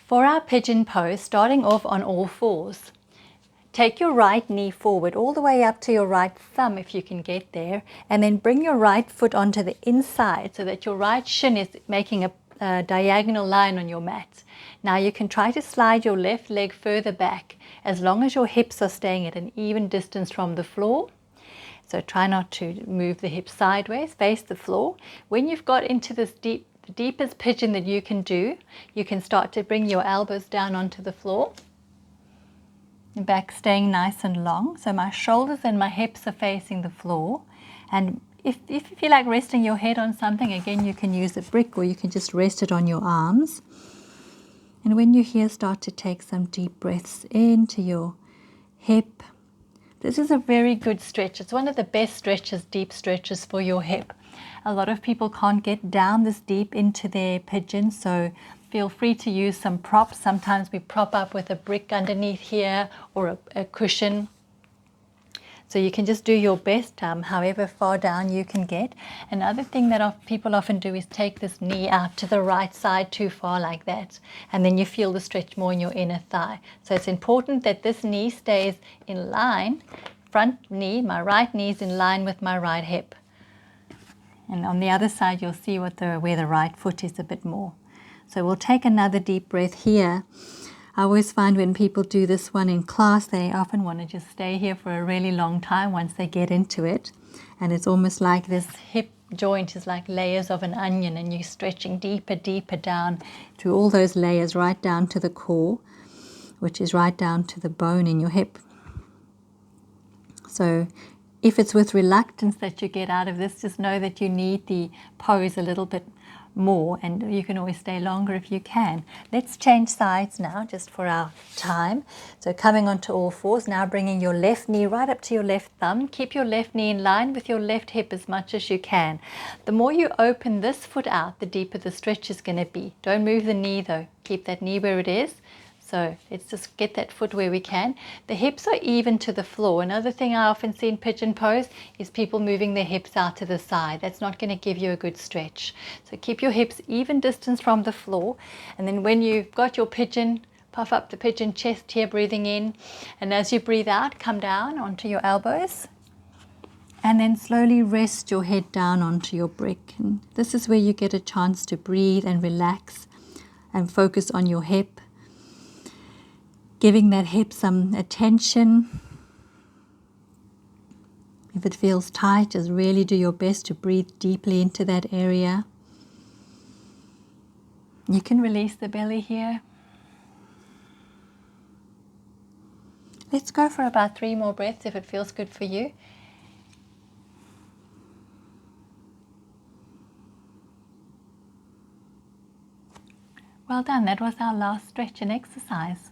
For our pigeon pose, starting off on all fours, take your right knee forward all the way up to your right thumb if you can get there, and then bring your right foot onto the inside so that your right shin is making a diagonal line on your mat. Now you can try to slide your left leg further back as long as your hips are staying at an even distance from the floor. So try not to move the hips sideways, face the floor. When you've got into this deepest pigeon that you can do, you can start to bring your elbows down onto the floor. And back staying nice and long. So my shoulders and my hips are facing the floor. And if you feel like resting your head on something, again, you can use a brick or you can just rest it on your arms. And when you're here, start to take some deep breaths into your hip. This is a very good stretch. It's one of the best stretches, deep stretches for your hip. A lot of people can't get down this deep into their pigeon, so feel free to use some props. Sometimes we prop up with a brick underneath here or a cushion. So you can just do your best, however far down you can get. Another thing that people often do is take this knee out to the right side too far like that. And then you feel the stretch more in your inner thigh. So it's important that this knee stays in line. Front knee, my right knee is in line with my right hip. And on the other side, you'll see where the right foot is a bit more. So we'll take another deep breath here. I always find when people do this one in class, they often want to just stay here for a really long time once they get into it. And it's almost like this hip joint is like layers of an onion, and you're stretching deeper, deeper down through all those layers right down to the core, which is right down to the bone in your hip. So if it's with reluctance that you get out of this, just know that you need the pose a little bit more, and you can always stay longer if you can. Let's change sides now just for our time. So coming onto all fours, now bringing your left knee right up to your left thumb. Keep your left knee in line with your left hip as much as you can. The more you open this foot out, the deeper the stretch is going to be. Don't move the knee though. Keep that knee where it is. So let's just get that foot where we can. The hips are even to the floor. Another thing I often see in pigeon pose is people moving their hips out to the side. That's not going to give you a good stretch. So keep your hips even distance from the floor. And then when you've got your pigeon, puff up the pigeon chest here, breathing in. And as you breathe out, come down onto your elbows. And then slowly rest your head down onto your brick. And this is where you get a chance to breathe and relax and focus on your hip. Giving that hip some attention. If it feels tight, just really do your best to breathe deeply into that area. You can release the belly here. Let's go for about 3 more breaths if it feels good for you. Well done. That was our last stretch and exercise.